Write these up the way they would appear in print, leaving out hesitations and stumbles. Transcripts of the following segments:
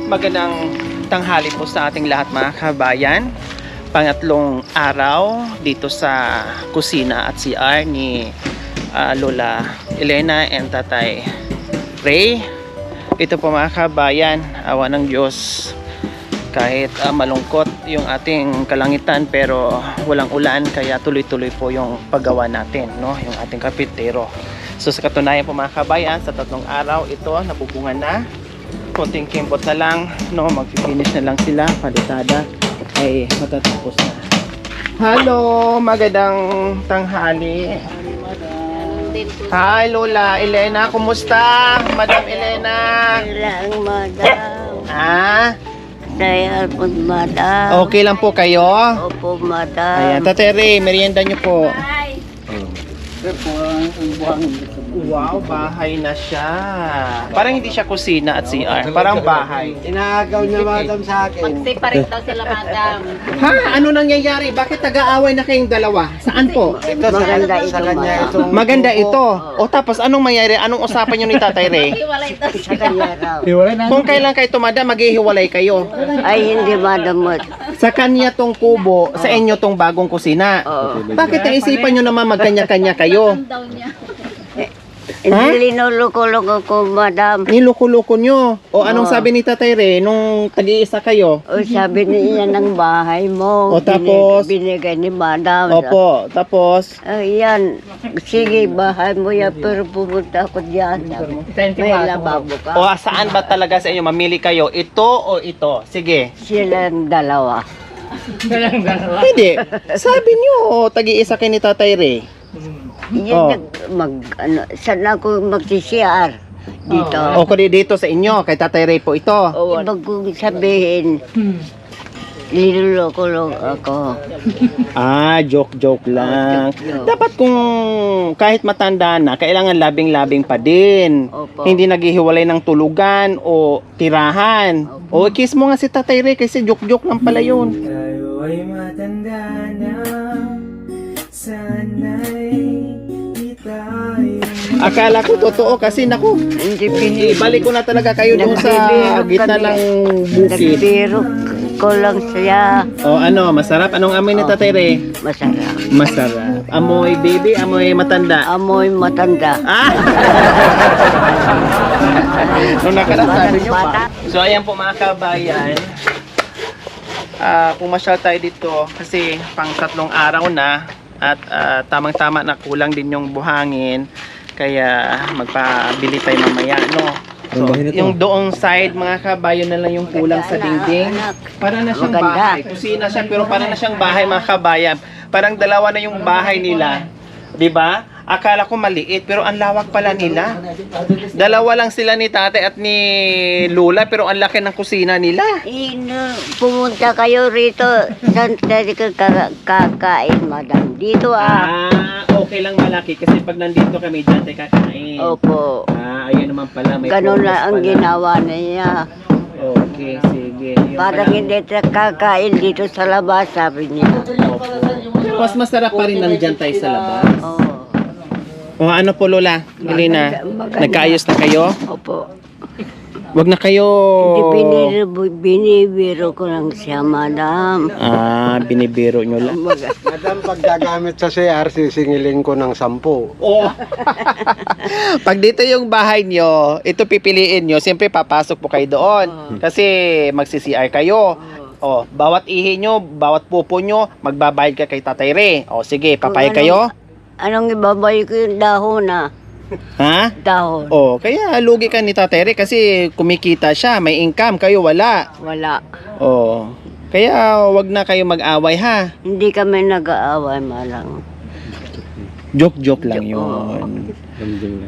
Magandang tanghali po sa ating lahat mga kabayan. Pangatlong araw dito sa kusina at CR ni Lola Elena and Tatay Ray. Ito po mga kabayan, awa ng Diyos, kahit malungkot yung ating kalangitan pero walang ulan, kaya tuloy-tuloy po yung paggawa natin, no? Yung ating kapitero. So sa katunayan po mga kabayan, sa 3 araw ito nabubungan na. Konting kimbot na lang, no? Mag-finish na lang sila, palitada ay matatapos na. Hello, magandang tanghali. Hi Lola Elena, kumusta? Madam Elena. Kailang madam. Saya po madam. Okay lang po kayo? Opo madam. Ayan, Tatay Ray, merienda nyo po. Wow, bahay na siya. Parang hindi siya kusina at CR. Parang bahay. Inaagaw niya madam sa akin. Magsiparit daw sila madam. Ha? Ano nangyayari? Bakit nag-aaway na kayong dalawa? Saan po? Ito Maganda ito, sa kanya madam. itong Maganda ito. O tapos, anong mangyayari? Anong usapan nyo ni Tatay Ray? Sa kanya raw. Kung kailan kayo tumada, maghihiwalay kayo. Ay hindi madam. Sa kanya tong kubo, sa inyo tong bagong kusina. Bakit naisipan nyo naman magkanya-kanya kayo? Hindi linuloko-loko ko madam. Niloko-loko nyo. O anong sabi ni Tatay Ray nung tag-iisa kayo? O sabi niya ng bahay mo. O, tapos? Binigay ni madam. Opo, tapos? Ayan. Sige bahay mo yan pero pumunta ako dyan. May lababo ka. O saan ba talaga sa inyo? Mamili kayo, ito o ito? Sige. Silang dalawa. Hindi. Sabi nyo, tag-iisa kayo ni Tatay Ray. Yan saan ako magsisiyar dito. O kung dito sa inyo, kay Tatay Ray po ito. Ibig kong sabihin, niluloko ako. Joke lang. Joke. Dapat kung kahit matanda na, kailangan labing-labing pa din. Opo. Hindi naghihiwalay ng tulugan o tirahan. O kiss mo nga si Tatay Ray kasi joke-joke lang pala yun. Tayo ay matanda na, sana'y di tayo. Akala ko totoo kasi naku, Hindi pinili. ibalik ko na talaga kayo doon sa gitna ng bukid. Nagbiro ko lang siya. O ano, masarap? Anong amoy ni Tatay Ray? Masarap. Masarap. Amoy baby, amoy matanda. Amoy matanda. Nung nakaraan sabi nyo Bata. pa. So ayan po mga kabayan. Pumasyal tayo dito kasi pang 3 araw na at tamang-tama na kulang din yung buhangin. Kaya magpabili tayo mamaya, no? So, yung doong side mga kabayan na lang yung kulang sa dingding. Para na siyang Maganda. bahay. Kusina siya pero para na siyang bahay mga kabayan. Parang dalawa na yung bahay nila. 'Di ba? Akala ko maliit pero ang lawak pala nila. Dalawa lang sila ni Tate at ni Lola pero ang laki ng kusina nila. Pumunta kayo rito. Saan tayo kakain, madam? Dito Okay lang malaki kasi pag nandito kami dyan tayo kakain. Opo. Ayun naman pala. May Ganun progress na ang pala. ginawa niya. Okay, sige. Yun Parang pala. hindi tayo kakain dito sa labas, sabi niya. Mas masarap pa rin nandyan tayo sa labas. Oo. O ano po Lola, Elena, Maganda. nagkaayos na kayo? Opo. Wag na kayo... Binibiro ko lang siya, madam. Binibiro nyo lang. Madam, pag gagamit sa CR, sisingilin ko ng 10. Oh. Pag dito yung bahay nyo, ito pipiliin nyo, siyempre papasok po kayo doon. Kasi magsi-CR kayo. Oh, bawat ihi nyo, bawat pupo nyo, magbabayad ka kay Tatay Ray. O sige, papayag kayo? Anong ibabay ko yung dahon na? Ha? Dahon. Oh, kaya lugi ka ni Tatay Ray kasi kumikita siya, may income, kayo wala. Wala. Oh. Kaya wag na kayo mag-away ha. Hindi kami nag-aaway, malang. Joke-joke lang yun.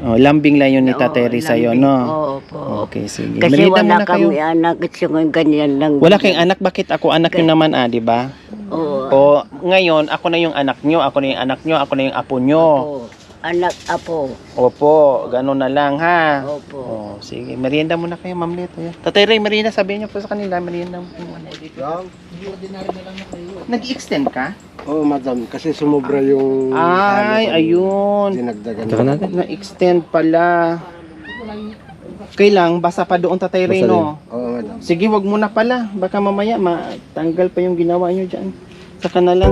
Oh, lambing lang yun ni Tatay Ray sa'yo, no? Opo. Okay, sige. Kasi Merienda wala muna kayo. kami anak at yung ganyan lang. Wala kayong anak, bakit ako anak nyo naman di ba? Oo. O ngayon, ako na yung anak nyo, ako na yung anak nyo, ako na yung apo nyo. Oo. Anak apo. Opo, ganun na lang ha. Opo. Oh, sige, merienda muna kayo, Ma'am Lito. Tatay Ray, merienda, sabihin niyo po sa kanila, merienda mo. Nag-extend ka? Oo, madam, kasi sumobra yung... Ay, ayun. Dinagdagan. Na-extend pala. Kailang, basa pa doon Tatay Ray, no? Oo, madam. Sige, wag muna pala. Baka mamaya matanggal pa yung ginawa nyo dyan. Saka na lang.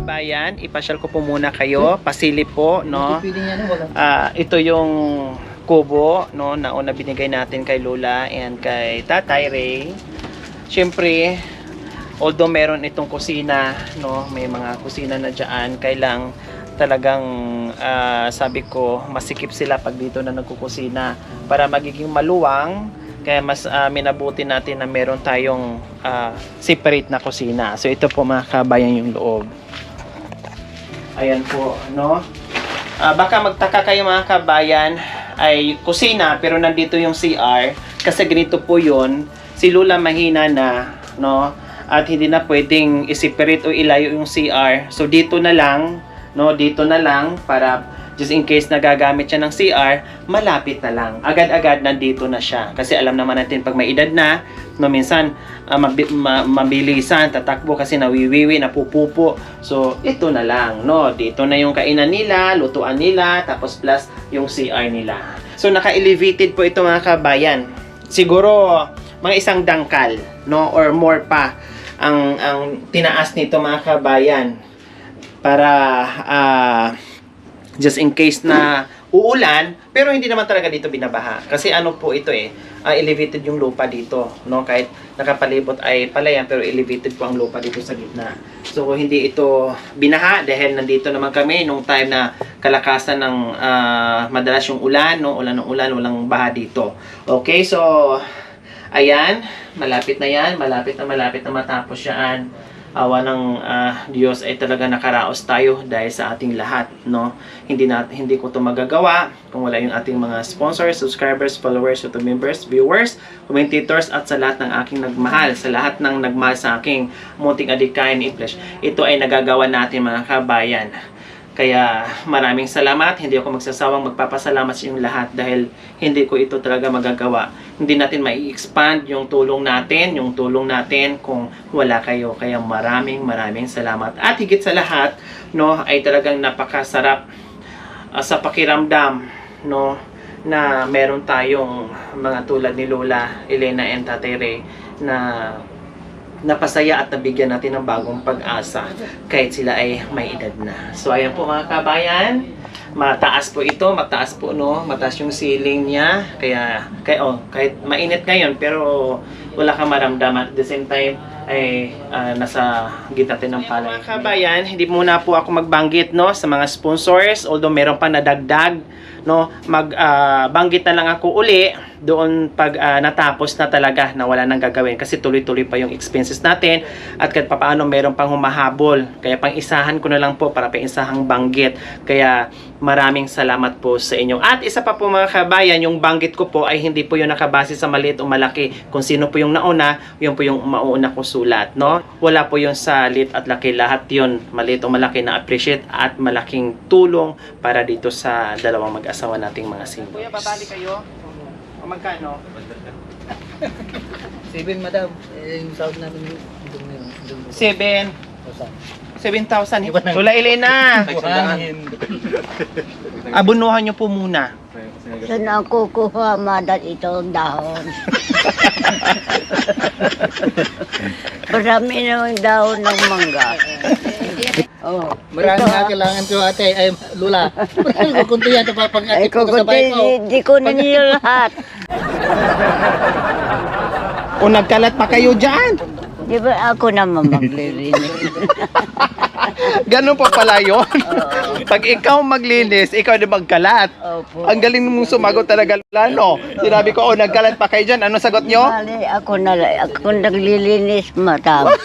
Bayan, ipasyal ko po muna kayo, pasilip po, no? Ito yung kubo, no, na una binigay natin kay Lola and kay Tatay Ray. Siyempre, although meron itong kusina, no, may mga kusina na diyan, kailang talagang sabi ko, masikip sila pag dito na nagkukusina para magiging maluwang. Kaya mas minabuti natin na meron tayong separate na kusina. So ito po mga kabayan yung loob. Ayan po, no? Baka magtaka kayo mga kabayan, ay kusina pero nandito yung CR kasi ganito po yun. Si Lola mahina na, no? At hindi na pwedeng i-separate o ilayo yung CR. So dito na lang, no? Dito na lang para just in case nagagamit siya ng CR, malapit na lang. Agad-agad nandito na siya. Kasi alam naman natin pag may edad na, no, minsan mabilisan, tatakbo kasi nawiwiwi, napupupo. So, ito na lang, no? Dito na yung kainan nila, lutuan nila, tapos plus yung CR nila. So, naka-elevated po ito mga kabayan. Siguro, mga isang dangkal, no? Or more pa ang tinaas nito mga kabayan. Para, just in case na uulan, pero hindi naman talaga dito binabaha. Kasi ano po ito elevated yung lupa dito, no? Kahit nakapalibot ay palayan, pero elevated po ang lupa dito sa gitna. So, hindi ito binaha dahil nandito naman kami nung time na kalakasan ng madalas yung ulan, no? Ulan ng ulan, walang baha dito. Okay, so, ayan, malapit na yan, malapit na matapos yan. Awa ng Diyos ay talaga nakaraos tayo dahil sa ating lahat, no? Hindi ko 'to magagawa kung wala yung ating mga sponsors, subscribers, followers, YouTube members, viewers, commentators at sa lahat ng aking nagmahal, sa lahat ng nagmahal sa aking munting adikain ni flesh. Ito ay nagagawa natin mga kabayan. Kaya maraming salamat. Hindi ako magsasawang magpapasalamat sa inyong lahat dahil hindi ko ito talaga magagawa. Hindi natin mai-expand yung tulong natin kung wala kayo. Kaya maraming salamat. At higit sa lahat, no, ay talagang napakasarap sa pakiramdam, no, na meron tayong mga tulad ni Lola Elena and Tatay Ray na napasaya at nabigyan natin ng bagong pag-asa kahit sila ay may edad na. So ayan po mga kabayan, mataas po ito, mataas po, no, mataas yung ceiling niya, kahit mainit ngayon pero wala kang maramdaman. At the same time ay nasa gitna ng palay. Mga kabayan, hindi muna po ako magbanggit, no, sa mga sponsors, although meron pa nadagdag, no, banggit na lang ako uli doon pag natapos na talaga na wala nang gagawin kasi tuloy-tuloy pa yung expenses natin at kahit papaano meron pang humahabol, kaya pang isahan ko na lang po para paisahang banggit. Kaya maraming salamat po sa inyo. At isa pa po mga kabayan, yung banggit ko po ay hindi po yung nakabase sa maliit o malaki. Kung sino po yung nauna, yun po yung mauna ko sulat, no? Wala po yung sa liit at laki, lahat yun maliit o malaki na appreciate at malaking tulong para dito sa dalawang mag-asawa nating mga singles. Kuya, babalik kayo? O magkano? 7 madam, yung sahod namin doon 7,000. Lola Elena, abunuhan nyo po muna. Saan ako kuha madat itong dahon? Marami na yung dahon ng mangga. Oh, Marami nga kailangan ko ate, ay Lula. Marami ko kunti yan pag ay ate ko kasabay ko. di ko na niyo lahat. O nagkalat pa kayo dyan. Di ba ako naman maglilinis? Ganun pa pala yun. Pag ikaw maglinis, ikaw na magkalat. Opo. Ang galing mong sumagot talaga, Lano. Sinabi ko, nagkalat pa kayo dyan. Anong sagot nyo? Mali, ako naglilinis matama.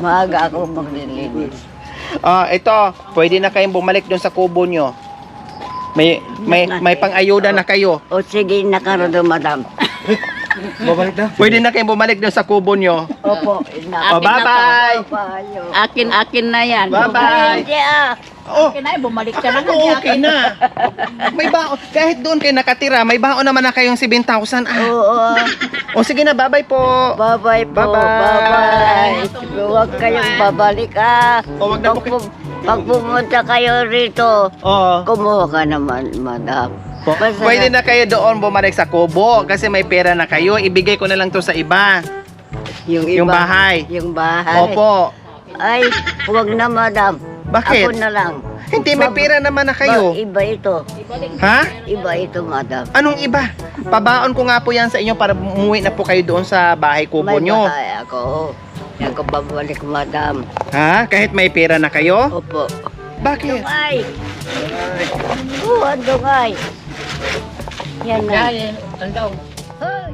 Maaga ako maglilinis. Ito, pwede na kayong bumalik doon sa kubo nyo. May pang-ayuda na kayo. O sige, nakaroon madam. Babalik na. Pwede na kayong bumalik doon sa kubo nyo. Opo. Oh, bye-bye! Akin na yan. Bye-bye. Hindi ah. Oh, Akin na, bumalik ka na ano, okay na. May baon. Kahit doon kayo nakatira, may baon naman na kayong 7,000. Oo. O sige na, bye-bye po. Bye-bye po. Bye-bye. Bye-bye. Huwag kayong babalik ah. O, wag na po kayo. Pag pumunta kayo rito, Oo. kumuha ka naman, madam. Basta Pwede na kayo doon bumalik sa kubo kasi may pera na kayo. Ibigay ko na lang to sa iba. Yung bahay. Yung bahay. Opo. Ay, huwag na, madam. Bakit? Ako na lang. Hindi, may pera naman na kayo. Iba ito. Ha? Iba ito, madam. Anong iba? Pabaon ko nga po yan sa inyo para umuwi na po kayo doon sa bahay kubo May nyo. bahay ako. Yan ko babalik, madam. Ha? Kahit may pera na kayo? Opo. Bakit? Dungay! Oo, ang dungay. Yan na. Hoy!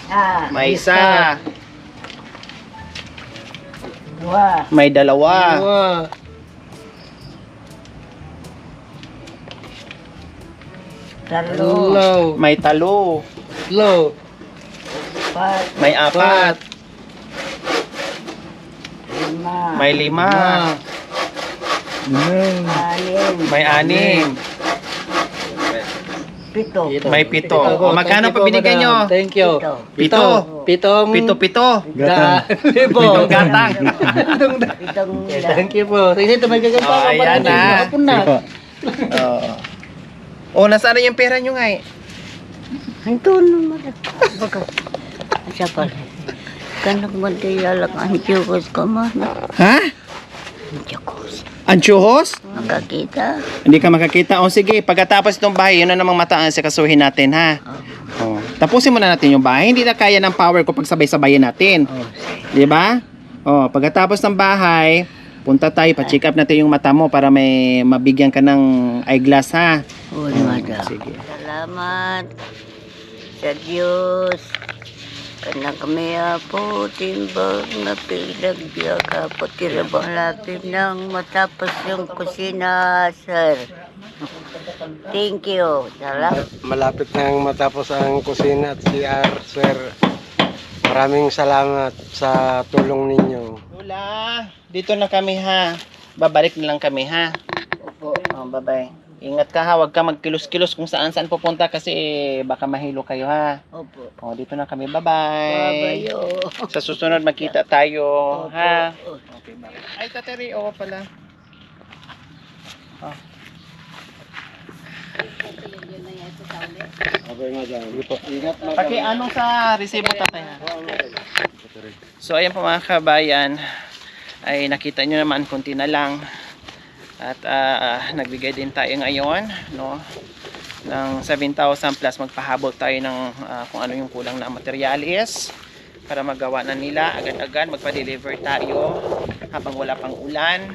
Ah, May isa. dua, May dalawa. talo, May talo. empat, May apat. lima, May lima. anim, May anim. pito. May pito. O, magkano pa binigyan nyo? Thank you. Pito. Pito. Pitong... Pito. Libo. Pitong gatang. Pitong Thank you po. Sige, ito may gagawin pa Oh, ako. ayan na. Hapon na. Oo. O, nasaan na yung pera nyo nga eh? ito naman. Baga, siya pala. Kanak magdayalak ang tiyokos ko man. Ha? Ang tiyokos. Anchuhos? Magkakita. Hindi ka makakita. O sige, pagkatapos itong bahay, yun na namang mataan sa kasuhin natin, ha? O, tapusin muna natin yung bahay. Hindi na kaya ng power ko pag sabay-sabayin natin. Di ba? O, pagkatapos ng bahay, punta tayo, pa-check up natin yung mata mo para may mabigyan ka ng eyeglass, ha? Oo, madam. Sige. Salamat sa Diyos. Kanang kami po, timbang na pinagbiya ka po, tirabang lapim ng matapos yung kusina, sir. Thank you. Salamat. Malapit nang matapos ang kusina at CR, sir. Maraming salamat sa tulong ninyo. Lola, dito na kami, ha? Babalik na lang kami, ha? Opo. O, bye-bye. Ingat ka, ha? Huwag ka magkilos-kilos kung saan-saan pupunta kasi baka mahilo kayo, ha? Opo. O, dito na kami. Bye-bye. Babayo. Sa susunod magkita tayo, ha? Opo. Okay, bye. Ay, tateri, oo pala. Oh. Okay, madam. Ingat, madam. Paki anong sa resibo tatay, ha? So, ayan po mga kabayan, ay nakita nyo naman konti na lang. At nagbigay din tayo ngayon, no, ng 7,000 plus magpahabol tayo ng kung ano yung kulang na materialis para magawa na nila agad-agad, magpa-deliver tayo habang wala pang ulan.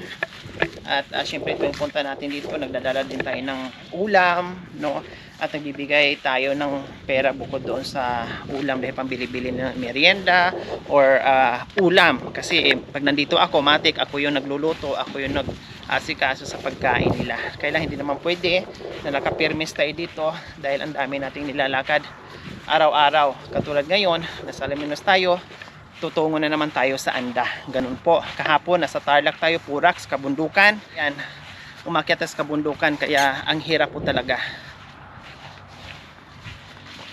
At syempre tuwing punta natin dito, nagdadala din tayo ng ulam, no, at nagbibigay tayo ng pera bukod doon sa ulam dahil pambili-bili ng merienda or ulam. Kasi pag nandito ako, matik, ako yung nagluluto, ako yung nag-asikaso sa pagkain nila. Kaya lang hindi naman pwede na nakapirmis tayo dito dahil ang dami nating nilalakad araw-araw. Katulad ngayon, nasa Alaminos tayo, tutungo na naman tayo sa Anda. Ganun po. Kahapon, nasa Tarlac tayo, Purax, kabundukan. Yan, umakyat sa kabundukan, kaya ang hirap po talaga.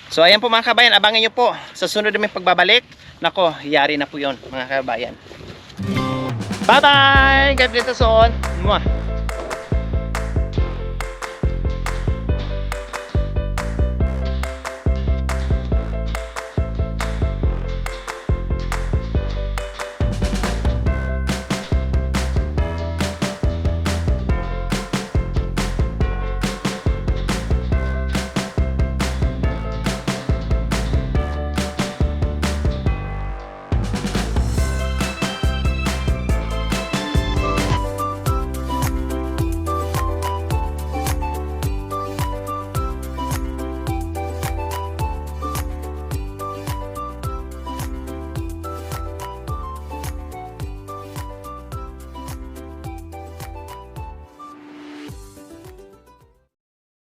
So ayan po mga kabayan, abangan nyo po sa sunod na may pagbabalik. Nako, yari na po yon mga kabayan. Bye bye! God bless us all. Mwah.